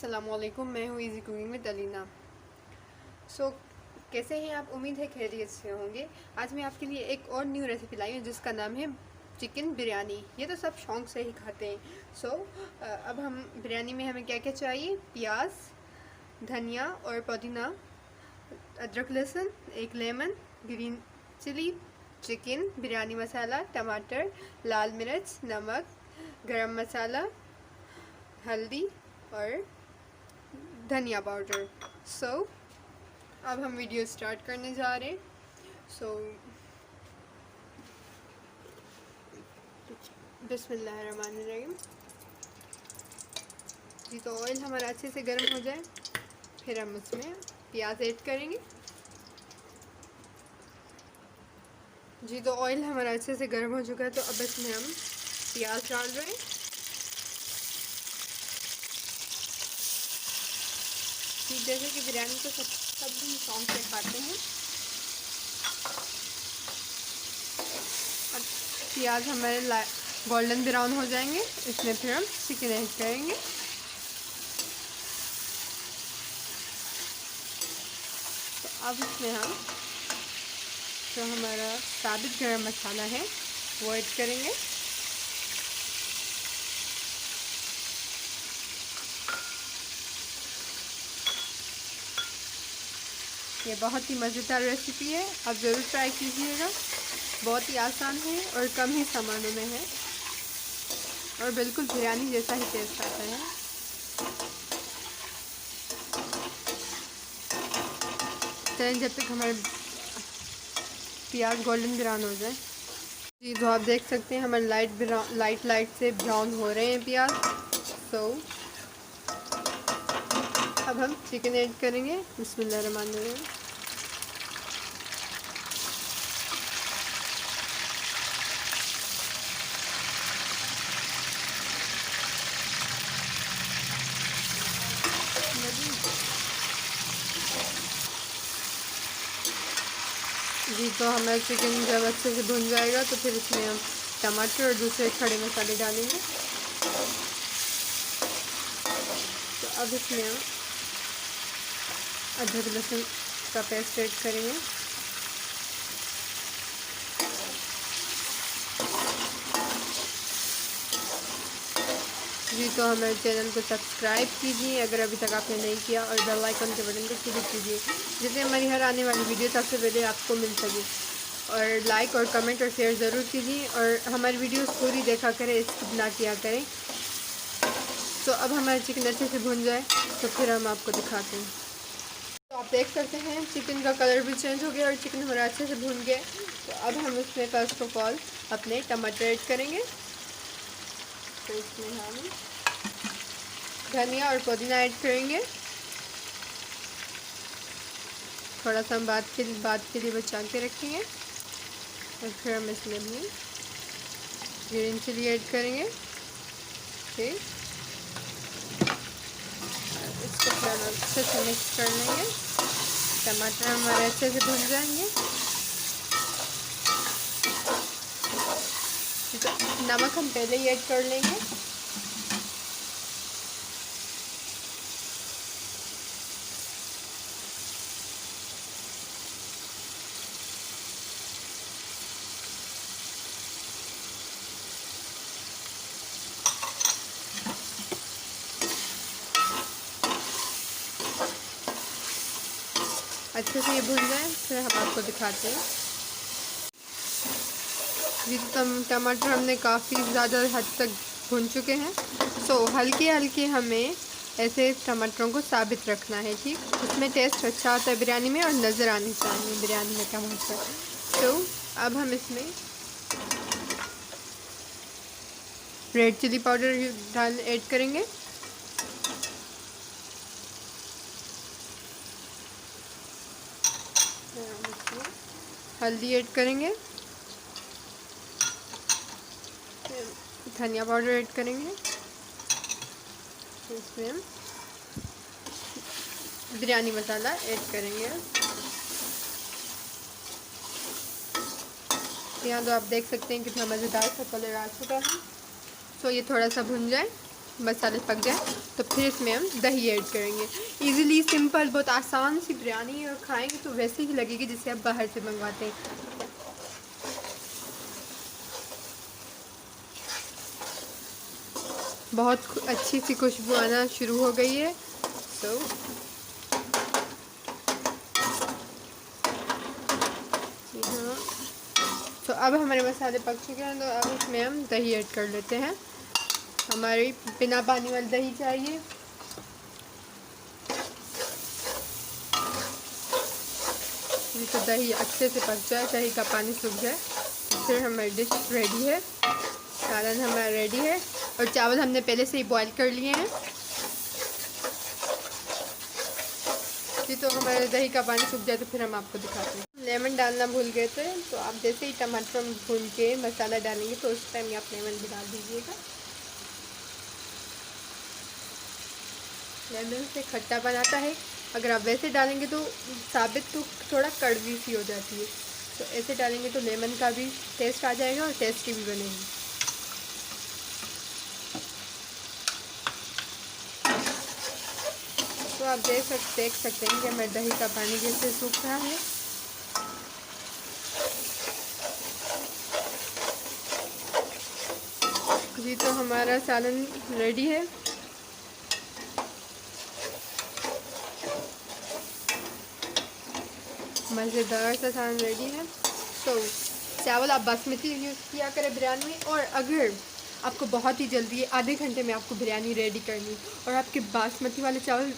अस्सलामुअलैकुम, मैं हूँ इजी कुकिंग विद अलीना। कैसे हैं आप? उम्मीद है खैरियत से होंगे। आज मैं आपके लिए एक और न्यू रेसिपी लाई हूँ जिसका नाम है चिकन बिरयानी। ये तो सब शौक से ही खाते हैं। अब हम बिरयानी में हमें क्या क्या चाहिए? प्याज, धनिया और पुदीना, अदरक लहसुन, एक lemon, green chilli, chicken, biryani masala, टमाटर, लाल मिर्च, नमक, गरम मसाला, हल्दी और धनिया पाउडर। अब हम वीडियो स्टार्ट करने जा रहे हैं। बिस्मिल्लाहिर्रहमानिर्रहीम। जी, तो ऑयल हमारा अच्छे से गर्म हो जाए, फिर हम उसमें प्याज ऐड करेंगे। जी, तो ऑयल हमारा अच्छे से गर्म हो चुका है, तो अब इसमें हम प्याज डाल रहे हैं। जैसे कि बिरयानी तो सब भी शौक से खाते हैं। और प्याज हमारे गोल्डन ब्राउन हो जाएंगे, इसमें फिर हम चिकन ऐड करेंगे। तो अब इसमें हम जो हमारा साबित गरम मसाला है वो ऐड करेंगे। ये बहुत ही मज़ेदार रेसिपी है, आप ज़रूर ट्राई कीजिएगा। बहुत ही आसान है और कम ही सामानों में है और बिल्कुल बिरयानी जैसा ही टेस्ट आता है। चलें जब तक हमारे प्याज गोल्डन ब्राउन हो जाए। जी, तो आप देख सकते हैं हमारे लाइट से ब्राउन हो रहे हैं प्याज। अब हम चिकन ऐड करेंगे। बिस्मिल्लाहिर्रहमानिर्रहीम। जी, तो हमारा चिकन जब अच्छे से भुन जाएगा तो फिर इसमें हम टमाटर और दूसरे खड़े मसाले डालेंगे। तो अब इसमें हम अदरक लहसुन का पेस्ट ऐड करेंगे। जी, तो हमारे चैनल को सब्सक्राइब कीजिए अगर अभी तक आपने नहीं किया, और बेल आइकन के बटन को क्लिक कीजिए जिससे हमारी हर आने वाली वीडियो सबसे पहले आपको मिल सके। और लाइक और कमेंट और शेयर ज़रूर कीजिए और हमारी वीडियोस पूरी देखा करें, स्किप ना किया करें। तो अब हमारा चिकन अच्छे से भुन जाए तो फिर हम आपको दिखाते हैं। तो आप देख सकते हैं चिकन का कलर भी चेंज हो गया और चिकन हमारा अच्छे से भुन गया। तो अब हम इसमें फर्स्ट ऑफ ऑल अपने टमाटर ऐड करेंगे। तो इसमें हम धनिया और पुदीना ऐड करेंगे। थोड़ा सा हम बाद के लिए बचा के रखेंगे। और फिर हम इसमें भी ग्रीन चिली ऐड करेंगे। ठीक, इसको थोड़ा अच्छे से मिक्स कर लेंगे। टमाटर हमारे अच्छे से भुन जाएंगे। तो नमक हम पहले ही ऐड कर लेंगे। अच्छे से ये भुन जाए फिर हम आपको दिखाते हैं। जी, टमाटर हमने काफ़ी ज़्यादा हद तक भुन चुके हैं। हल्के हल्के हमें ऐसे टमाटरों को साबित रखना है। ठीक, उसमें टेस्ट अच्छा आता है बिरयानी में और नज़र आनी चाहिए बिरयानी में टमाटर। अब हम इसमें रेड चिली पाउडर ऐड करेंगे। हल्दी ऐड करेंगे, धनिया पाउडर ऐड करेंगे। इसमें हम बिरयानी मसाला ऐड करेंगे। यहाँ तो आप देख सकते हैं कितना मज़ेदार सा कलर आ चुका है। ये थोड़ा सा भुन जाए मसाले पक जाए तो फिर इसमें हम दही ऐड करेंगे। इजीली सिंपल बहुत आसान सी बिरयानी, और खाएंगे तो वैसे ही लगेगी जैसे आप बाहर से मंगवाते हैं। बहुत अच्छी सी खुशबू आना शुरू हो गई है। तो हाँ, तो अब हमारे मसाले पक चुके हैं, तो अब इसमें हम दही ऐड कर लेते हैं। हमारी बिना पानी वाली दही चाहिए। तो दही अच्छे से पक जाए, दही का पानी सूख जाए, तो फिर हमारी डिश रेडी है। सालन हमारा रेडी है, और चावल हमने पहले से ही बॉईल कर लिए हैं। जी, तो हमारे दही का पानी सूख जाए तो फिर हम आपको दिखाते हैं। लेमन डालना भूल गए थे, तो आप जैसे ही टमाटर भून के मसाला डालेंगे तो उस टाइम आप लेमन भी डाल दीजिएगा। लेमन से खट्टा बनाता है, अगर आप वैसे डालेंगे तो साबित तो थोड़ा कड़वी सी हो जाती है, तो ऐसे डालेंगे तो लेमन का भी टेस्ट आ जाएगा और टेस्टी भी बनेगी। तो आप देख सकते हैं कि हमारे दही का पानी जैसे सूख रहा है। जी, तो हमारा सालन रेडी है। मज़ेदार सा सालन रेडी है। तो चावल आप बासमती यूज़ किया करें बिरयानी में, और अगर आपको बहुत ही जल्दी है, आधे घंटे में आपको बिरयानी रेडी करनी, और आपके बासमती वाले चावल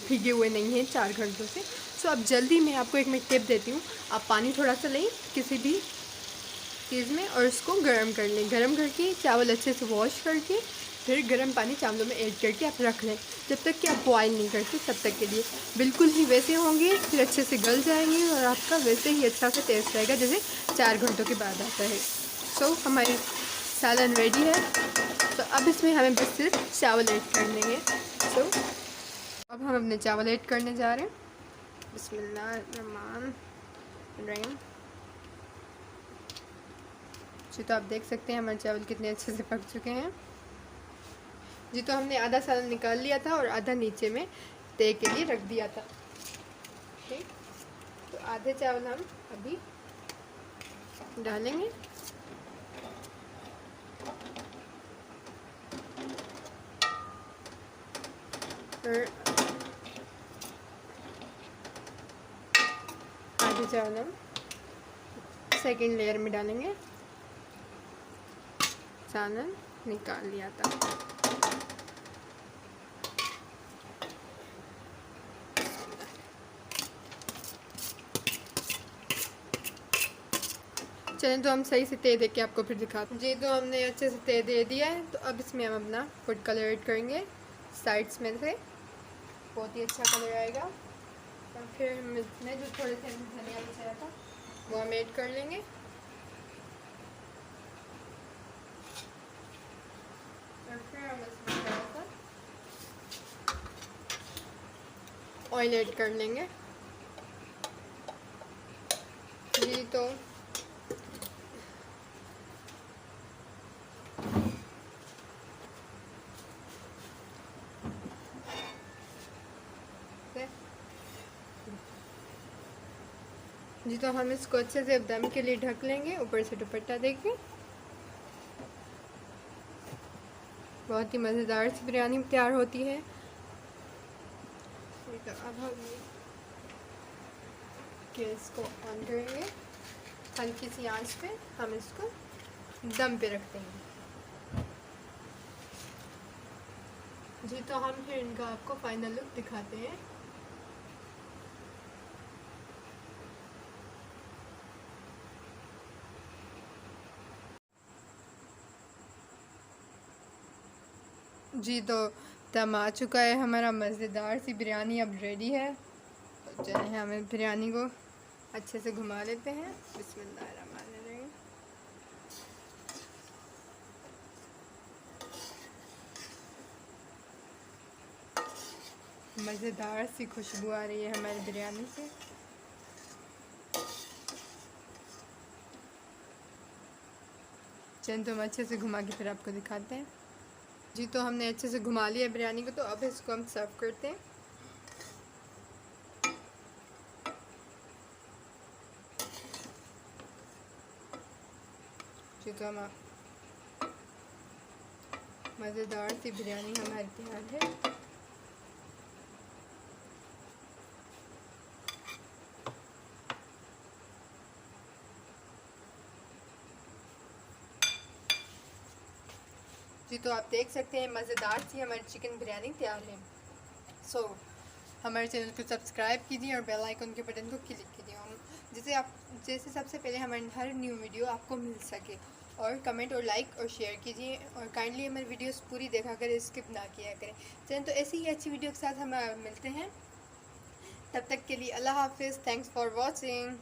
भीगे हुए नहीं हैं 4 घंटों से, तो आप जल्दी, मैं आपको एक टिप देती हूँ। आप पानी थोड़ा सा लें किसी भी चीज़ में, और उसको गर्म कर लें। गर्म करके चावल अच्छे से वॉश करके फिर गर्म पानी चावलों में ऐड करके आप रख लें, जब तक कि आप बॉयल नहीं करते तब तक के लिए। बिल्कुल ही वैसे होंगे, फिर अच्छे से गल जाएंगे, और आपका वैसे ही अच्छा सा टेस्ट रहेगा जैसे 4 घंटों के बाद आता है। सो हमारी सालन रेडी है। तो अब इसमें हमें बस सिर्फ चावल ऐड कर लेंगे। सो अब हम अपने चावल ऐड करने जा रहे हैं। बिस्मिल्लाहिर्रहमानिर्रहीम। जी, तो आप देख सकते हैं हमारे चावल कितने अच्छे से पक चुके हैं। जी, तो हमने आधा सालन निकाल लिया था और आधा नीचे में तय के लिए रख दिया था। ठीक, तो आधे चावल हम अभी डालेंगे। और आधे चावल हम सेकेंड लेयर में डालेंगे। सालन निकाल लिया था। चलें, तो हम सही से तय दे के आपको फिर दिखाते हैं। जी, तो हमने अच्छे से तय दे दिया है, तो अब इसमें हम अपना फूड कलर ऐड करेंगे साइड्स में से, बहुत ही अच्छा कलर आएगा। और फिर हम इसमें जो थोड़े से धनिया बचाया था वो हम ऐड कर लेंगे। और फिर हम इसमें थोड़ा सा ऑयल ऐड कर लेंगे। जी, तो जी, तो हम इसको अच्छे से दम के लिए ढक लेंगे, ऊपर से दुपट्टा देके। बहुत ही मज़ेदार सी बिरयानी तैयार होती है। तो अब हम गैस को ऑन करेंगे, हल्की सी आंच पे हम इसको दम पे रखते हैं। जी, तो हम फिर इनका आपको फाइनल लुक दिखाते हैं। जी, तो दम आ चुका है, हमारा मज़ेदार सी बिरयानी अब रेडी है। तो चलें, हमें बिरयानी को अच्छे से घुमा लेते हैं। बिस्मिल्लाहिर्रहमानिर्रहीम। मज़ेदार सी खुशबू आ रही है हमारी बिरयानी से। चलें, तो हम अच्छे से घुमा के फिर आपको दिखाते हैं। जी तो हमने अच्छे से घुमा लिया बिरयानी को, तो अब इसको हम सर्व करते हैं। जी तो हम मज़ेदार सी बिरयानी हमारी तैयार है। जी तो आप देख सकते हैं मज़ेदार सी हमारी चिकन बिरयानी तैयार है। सो हमारे चैनल को सब्सक्राइब कीजिए और बेल आइकन के बटन को क्लिक कीजिए, जैसे सबसे पहले हमारी हर न्यू वीडियो आपको मिल सके। और कमेंट और लाइक और शेयर कीजिए, और काइंडली हमारी वीडियोस पूरी देखा करें, स्किप ना किया करें। चैनल तो ऐसी ही अच्छी वीडियो के साथ हम मिलते हैं, तब तक के लिए अल्लाह हाफिज़। Thanks for watching.